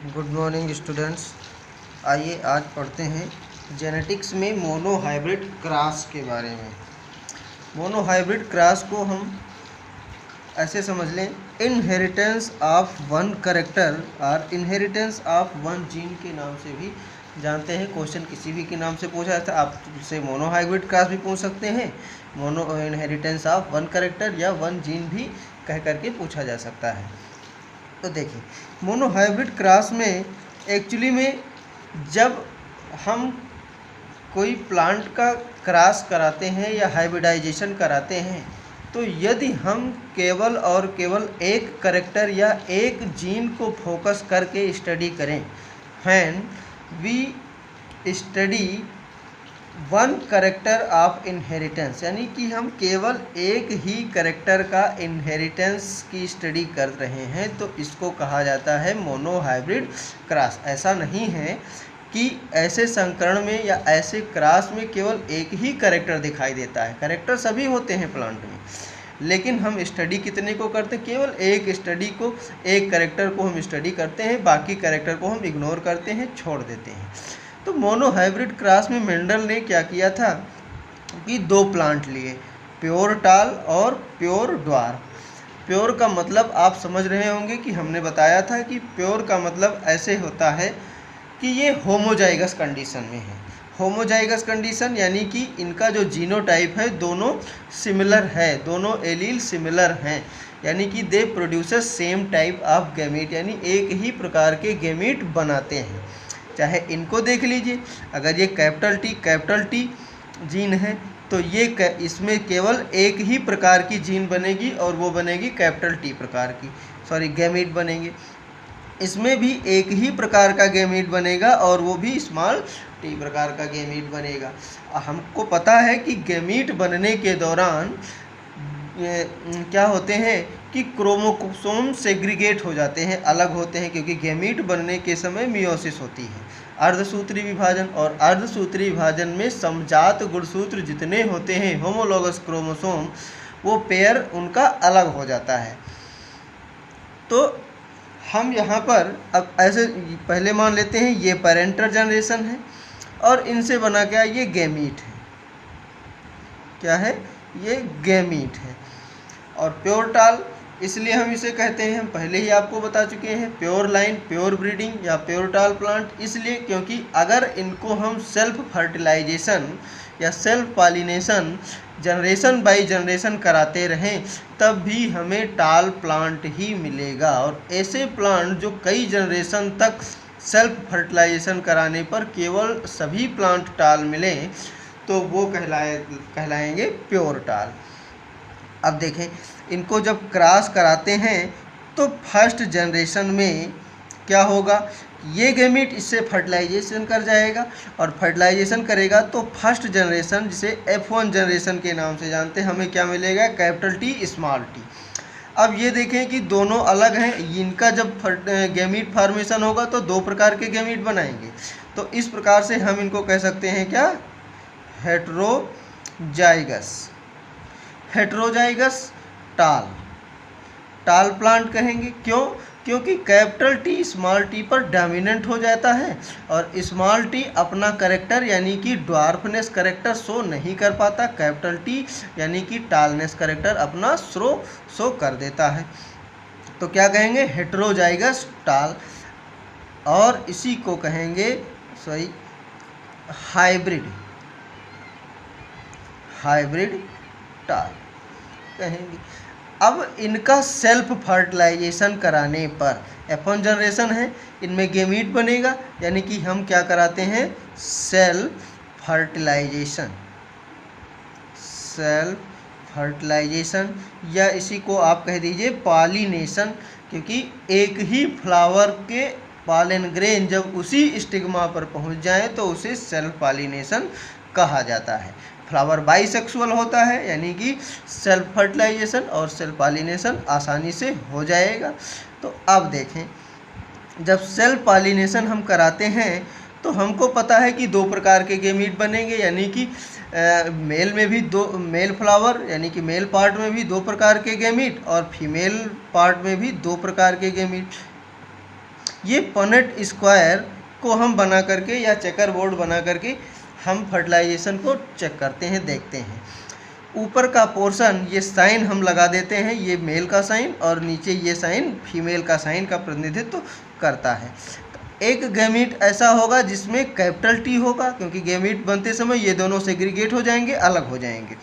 Good morning students. आइए आज पढ़ते हैं जेनेटिक्स में मोनोहाइब्रिड क्रॉस के बारे में। मोनोहाइब्रिड क्रॉस को हम ऐसे समझ लें, इनहेरिटेंस ऑफ वन कैरेक्टर और इनहेरिटेंस ऑफ वन जीन के नाम से भी जानते हैं। क्वेश्चन किसी भी के नाम से पूछा जाता है, आप से मोनोहाइब्रिड क्रॉस भी पूछ सकते हैं, mono inheritance of one character या वन जीन भी कह करके पूछा जा सकता है। तो देखिए, मोनोहाइब्रिड क्रॉस में एक्चुअली में जब हम कोई प्लांट का क्रॉस कराते हैं या हाइब्रिडाइजेशन कराते हैं, तो यदि हम केवल और केवल एक कैरेक्टर या एक जीन को फोकस करके स्टडी करें, when we study one character of inheritance, यानी कि हम केवल एक ही कैरेक्टर का इनहेरिटेंस की स्टडी कर रहे हैं, तो इसको कहा जाता है मोनोहाइब्रिड क्रॉस। ऐसा नहीं है कि ऐसे संकरण में या ऐसे क्रॉस में केवल एक ही कैरेक्टर दिखाई देता है। कैरेक्टर सभी होते हैं प्लांट में, लेकिन हम स्टडी कितने को करते हैं? केवल एक स्टडी को, एक कैरेक्टर को हम स्टडी करते हैं, बाकी कैरेक्टर को हम इग्नोर करते हैं, छोड़ देते हैं। तो मोनोहाइब्रिड क्रॉस में मेंडल ने क्या किया था कि दो प्लांट लिए, प्योर टाल और प्योर ड्वार्फ। प्योर का मतलब आप समझ रहे होंगे कि हमने बताया था कि प्योर का मतलब ऐसे होता है कि ये होमोजाइगस कंडीशन में है। होमोजाइगस कंडीशन यानी कि इनका जो जीनोटाइप है दोनों सिमिलर है, दोनों एलील सिमिलर हैं, यानी कि दे produces same type of gamete, यानी एक ही प्रकार के गैमीट बनाते हैं। चाहे इनको देख लीजिए, अगर ये कैपिटल टी जीन है तो ये इसमें केवल एक ही प्रकार की जीन बनेगी और वो बनेगी कैपिटल टी प्रकार की, गैमीट बनेंगे। इसमें भी एक ही प्रकार का गैमीट बनेगा और वो भी स्मॉल टी प्रकार का गैमीट बनेगा। हमको पता है कि गैमीट बनने के दौरान क्या होते हैं कि क्रोमोसोम सेग्रीगेट हो जाते हैं, अलग होते हैं, क्योंकि गैमीट बनने के समय मियोसिस होती है, अर्धसूत्री विभाजन। और अर्धसूत्री विभाजन में समजात गुणसूत्र जितने होते हैं होमोलोगस क्रोमोसोम, वो पेयर उनका अलग हो जाता है। तो हम यहाँ पर अब ऐसे पहले मान लेते हैं ये पेरेंटल जनरेशन है और इनसे बना क्या, ये गैमीट है। क्या है? ये गैमीट है। और प्योर टाल इसलिए हम इसे कहते हैं, हम पहले ही आपको बता चुके हैं, प्योर लाइन, प्योर ब्रीडिंग या प्योर टाल प्लांट, इसलिए क्योंकि अगर इनको हम सेल्फ फर्टिलाइजेशन या self pollination generation by generation कराते रहें तब भी हमें टाल प्लांट ही मिलेगा। और ऐसे प्लांट जो कई जनरेशन तक सेल्फ फर्टिलाइजेशन कराने पर केवल सभी प्लांट टाल मिले तो वो कहलाएंगे प्योर टाल। अब देखें, इनको जब क्रॉस कराते हैं तो फर्स्ट जनरेशन में क्या होगा, ये गैमीट इससे फर्टिलाइजेशन कर जाएगा और फर्टिलाइजेशन करेगा तो फर्स्ट जनरेशन, जिसे F1 जनरेशन के नाम से जानते हैं, हमें क्या मिलेगा, कैपिटल टी स्मॉल टी। अब ये देखें कि दोनों अलग हैं, इनका जब गैमीट फॉर्मेशन होगा तो दो प्रकार के गैमीट बनाएंगे, तो इस प्रकार से हम इनको कह सकते हैं क्या, हेट्रोजाइगस टाल प्लांट कहेंगे। क्यों? क्योंकि कैपिटल टी स्मॉल टी पर डोमिनेंट हो जाता है और स्मॉल टी अपना कैरेक्टर यानी कि ड्वार्फनेस कैरेक्टर शो नहीं कर पाता, कैपिटल टी यानी कि टालनेस कैरेक्टर अपना शो कर देता है। तो क्या कहेंगे, हेट्रोजाइगस टाल, और इसी को कहेंगे हाइब्रिड टाल कहेंगे। अब इनका सेल्फ फर्टिलाइजेशन कराने पर, F1 जनरेशन है, इनमें गैमीट बनेगा, यानी कि हम क्या कराते हैं, सेल्फ फर्टिलाइजेशन या इसी को आप कह दीजिए पॉलिनेशन, क्योंकि एक ही फ्लावर के पॉलन ग्रेन जब उसी स्टिग्मा पर पहुंच जाए तो उसे सेल्फ पॉलिनेशन कहा जाता है। फ्लावर बाइसेक्सुअल होता है, यानी कि सेल्फ फर्टिलाइजेशन और सेल्फ पॉलिनेशन आसानी से हो जाएगा। तो अब देखें, जब सेल्फ पॉलिनेशन हम कराते हैं तो हमको पता है कि दो प्रकार के गैमीट बनेंगे, यानी कि मेल में भी दो, मेल फ्लावर यानी कि मेल पार्ट में भी दो प्रकार के गैमीट और फीमेल पार्ट में भी दो प्रकार के गैमीट। ये पनेट स्क्वायर को हम बना करके या चेकर बोर्ड बना करके हम फर्टिलाइजेशन को चेक करते हैं, देखते हैं। ऊपर का पोर्शन ये साइन हम लगा देते हैं, ये मेल का साइन, और नीचे ये साइन फीमेल का साइन का प्रतिनिधित्व करता है। एक गैमीट ऐसा होगा जिसमें कैपिटल टी होगा, क्योंकि गैमीट बनते समय ये दोनों सेग्रीगेट हो जाएंगे, अलग हो जाएंगे।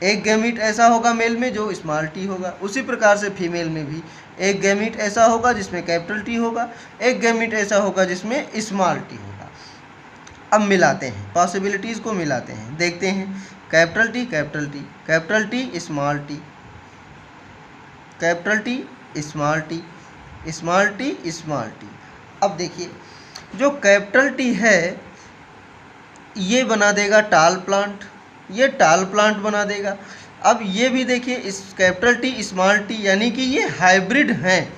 एक गैमीट ऐसा होगा मेल में जो स्मॉल टी होगा। उसी प्रकार से फीमेल में भी एक गैमीट ऐसा होगा जिसमें कैपिटल टी होगा, एक गैमीट ऐसा होगा जिसमें स्मॉल टी होगा। अब मिलाते हैं, पॉसिबिलिटीज़ को मिलाते हैं, देखते हैं। Capital T capital T, capital T small T, capital T small T, small T small T. अब देखिए, जो कैपिटल टी है ये बना देगा टाल प्लांट, ये टाल प्लांट बना देगा। अब ये भी देखिए, इस कैपिटल टी स्मॉल टी यानी कि ये हाइब्रिड हैं,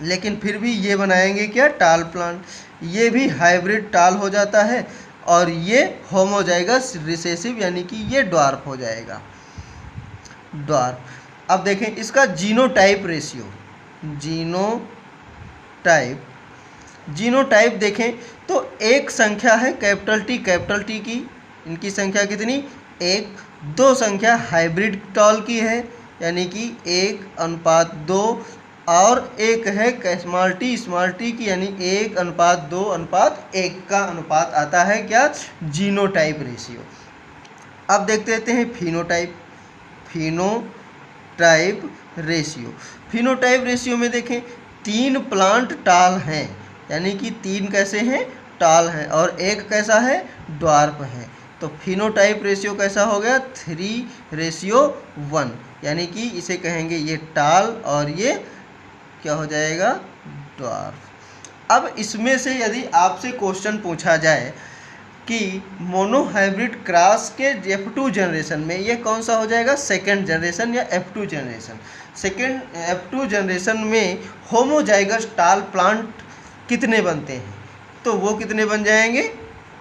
लेकिन फिर भी ये बनाएंगे क्या, टाल प्लांट। ये भी हाइब्रिड टाल हो जाता है, और ये होमोजाइगस रिसेसिव यानी कि ये ड्वार्फ हो जाएगा, ड्वार्फ। अब देखें इसका जीनोटाइप रेशियो, जीनोटाइप देखें तो एक संख्या है कैपिटल टी की, इनकी संख्या कितनी, एक। दो संख्या हाइब्रिड टॉल की है यानी कि 1:2, और एक है स्मॉल टी की यानी 1:2:1 का अनुपात आता है क्या, जीनोटाइप रेशियो। अब देखते हैं फिनोटाइप रेशियो। फिनोटाइप रेशियो में देखें 3 प्लांट टाल हैं, यानी कि 3 कैसे हैं, टाल हैं, और एक कैसा है, ड्वार्फ है। तो फिनोटाइप रेशियो कैसा हो गया, 3:1, यानी कि इसे कहेंगे ये टाल और ये क्या हो जाएगा, ड्वार्फ। अब इसमें से यदि आपसे क्वेश्चन पूछा जाए कि मोनोहाइब्रिड क्रॉस के F2 जनरेशन में ये कौन सा हो जाएगा, सेकेंड जनरेशन या F2 generation. Second F2 generation में होमोजाइगस टाल प्लांट कितने बनते हैं, तो वो कितने बन जाएंगे,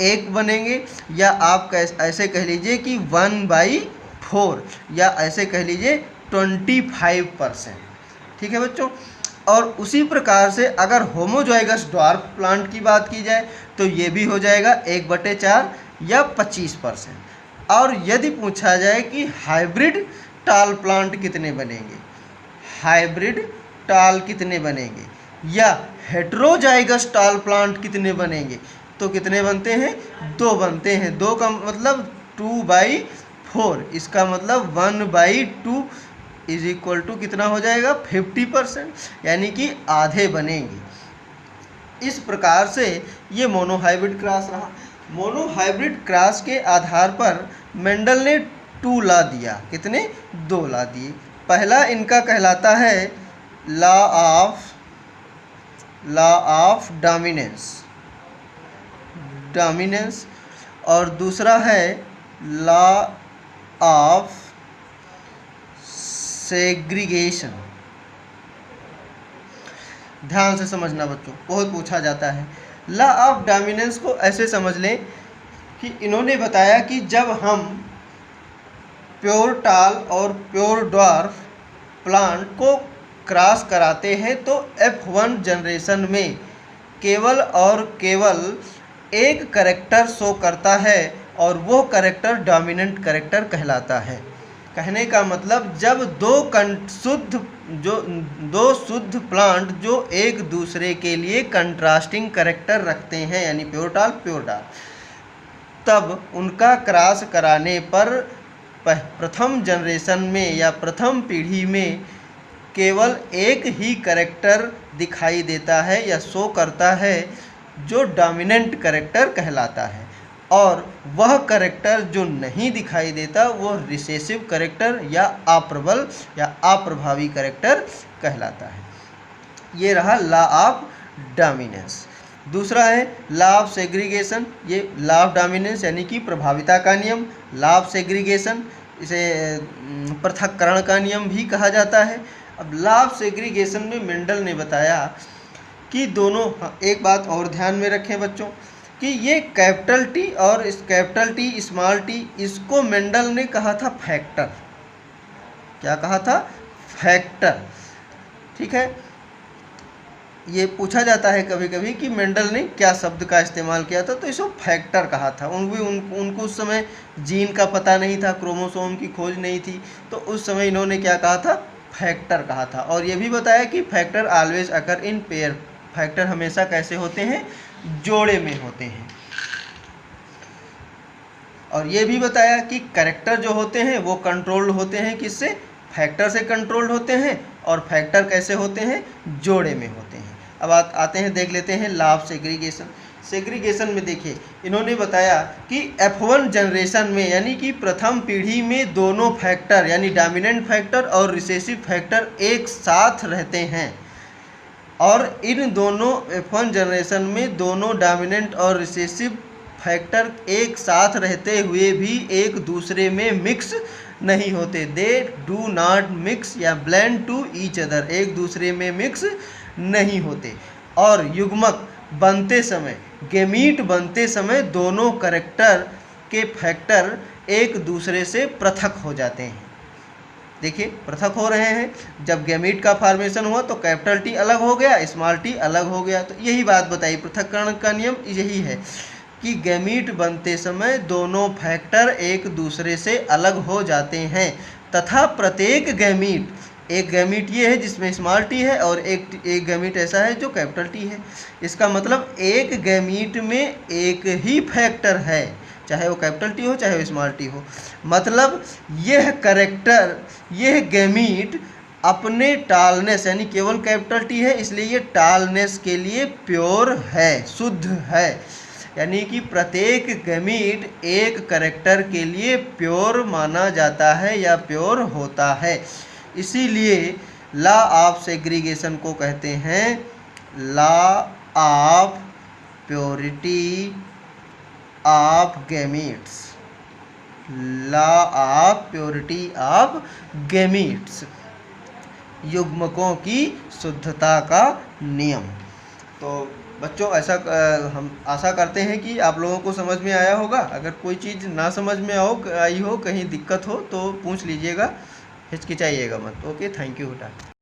1 बनेंगे। या आप ऐसे कह लीजिए कि 1/4, या ऐसे कह लीजिए 25%। ठीक है बच्चों। और उसी प्रकार से अगर होमोजाइगस ड्वार्फ प्लांट की बात की जाए तो ये भी हो जाएगा 1/4 या 25%। और यदि पूछा जाए कि हाइब्रिड टाल प्लांट कितने बनेंगे, हाइब्रिड टाल कितने बनेंगे, या हेट्रोजाइगस टाल प्लांट कितने बनेंगे, तो कितने बनते हैं, 2 बनते हैं। 2 का मतलब 2/4, इसका मतलब 1/2 इज इक्वल टू कितना हो जाएगा, 50%, यानी कि आधे बनेंगे। इस प्रकार से ये मोनोहाइब्रिड क्रॉस रहा। मोनोहाइब्रिड क्रॉस के आधार पर मेंडल ने 2 लॉ दिया, कितने, 2 लॉ दिए। पहला इनका कहलाता है लॉ ऑफ डोमिनेंस, और दूसरा है लॉ ऑफ सेग्रीगेशन। ध्यान से समझना बच्चों, बहुत पूछा जाता है। लॉ ऑफ डोमिनेंस को ऐसे समझ लें कि इन्होंने बताया कि जब हम प्योर टाल और प्योर ड्वार्फ प्लांट को क्रॉस कराते हैं तो F1 जनरेशन में केवल और केवल एक कैरेक्टर शो करता है, और वो कैरेक्टर डोमिनेंट कैरेक्टर कहलाता है। कहने का मतलब जब दो शुद्ध प्लांट जो एक दूसरे के लिए कंट्रास्टिंग कैरेक्टर रखते हैं, यानी प्योर डाल, तब उनका क्रॉस कराने पर प्रथम जनरेशन में या प्रथम पीढ़ी में केवल एक ही कैरेक्टर दिखाई देता है या शो करता है जो डोमिनेंट कैरेक्टर कहलाता है, और वह कैरेक्टर जो नहीं दिखाई देता वो रिसेसिव कैरेक्टर या अप्रबल या अप्रभावी कैरेक्टर कहलाता है। ये रहा लॉ ऑफ डोमिनेंस। दूसरा है लॉ ऑफ सेग्रीगेशन। ये लॉ ऑफ डोमिनेंस यानी कि प्रभाविता का नियम, लॉ ऑफ सेग्रीगेशन इसे पृथक्करण का नियम भी कहा जाता है। अब लॉ ऑफ सेग्रीगेशन में मेंडल ने बताया कि दोनों, एक बात और ध्यान में रखें बच्चों कि ये कैपिटल टी और इस कैपिटल टी स्मॉल टी, इसको मेंडल ने कहा था फैक्टर। क्या कहा था, फैक्टर। ठीक है, ये पूछा जाता है कभी कभी कि मेंडल ने क्या शब्द का इस्तेमाल किया था, तो इसको फैक्टर कहा था। उनको उस समय जीन का पता नहीं था, क्रोमोसोम की खोज नहीं थी, तो उस समय इन्होंने क्या कहा था, फैक्टर कहा था। और ये भी बताया कि factor always occur in pair, factor हमेशा कैसे होते हैं, जोड़े में होते हैं। और ये भी बताया कि कैरेक्टर जो होते हैं वो कंट्रोल्ड होते हैं किससे, फैक्टर से कंट्रोल्ड होते हैं, और फैक्टर कैसे होते हैं, जोड़े में होते हैं। अब आते हैं, देख लेते हैं लॉ ऑफ सेग्रीगेशन। सेग्रीगेशन में देखिए इन्होंने बताया कि F1 जनरेशन में, यानी कि प्रथम पीढ़ी में दोनों फैक्टर यानी डोमिनेंट फैक्टर और रिसेसिव फैक्टर एक साथ रहते हैं, और इन दोनों F1 जनरेशन में दोनों डोमिनेंट और रिसेसिव फैक्टर एक साथ रहते हुए भी एक दूसरे में मिक्स नहीं होते। दे डू नॉट मिक्स या ब्लेंड टू ईच अदर, एक दूसरे में मिक्स नहीं होते। और युग्मक बनते समय, गेमीट बनते समय दोनों कैरेक्टर के फैक्टर एक दूसरे से पृथक हो जाते हैं। देखिए पृथक हो रहे हैं, जब गैमीट का फॉर्मेशन हुआ तो कैपिटल टी अलग हो गया, स्मॉल टी अलग हो गया। तो यही बात बताई, पृथक्करण का नियम यही है कि गैमीट बनते समय दोनों फैक्टर एक दूसरे से अलग हो जाते हैं, तथा प्रत्येक गैमीट, एक गैमीट ये है जिसमें स्मॉल टी है और एक गैमीट ऐसा है जो कैपिटल टी है। इसका मतलब एक गैमीट में एक ही फैक्टर है, चाहे वो कैपिटल टी हो चाहे वो स्मॉल टी हो। मतलब यह कैरेक्टर, यह गैमीट अपने टालनेस, यानी केवल कैपिटल टी है इसलिए ये टालनेस के लिए प्योर है, शुद्ध है। यानी कि प्रत्येक गैमीट एक कैरेक्टर के लिए प्योर माना जाता है या प्योर होता है। इसीलिए लॉ ऑफ सेग्रीगेशन को कहते हैं law of purity of gametes, law of purity of gametes, युग्मकों की शुद्धता का नियम। तो बच्चों ऐसा हम आशा करते हैं कि आप लोगों को समझ में आया होगा। अगर कोई चीज़ ना समझ में आई हो, कहीं दिक्कत हो तो पूछ लीजिएगा, हिचकिचाइएगा मत। ओके, थैंक यू बेटा।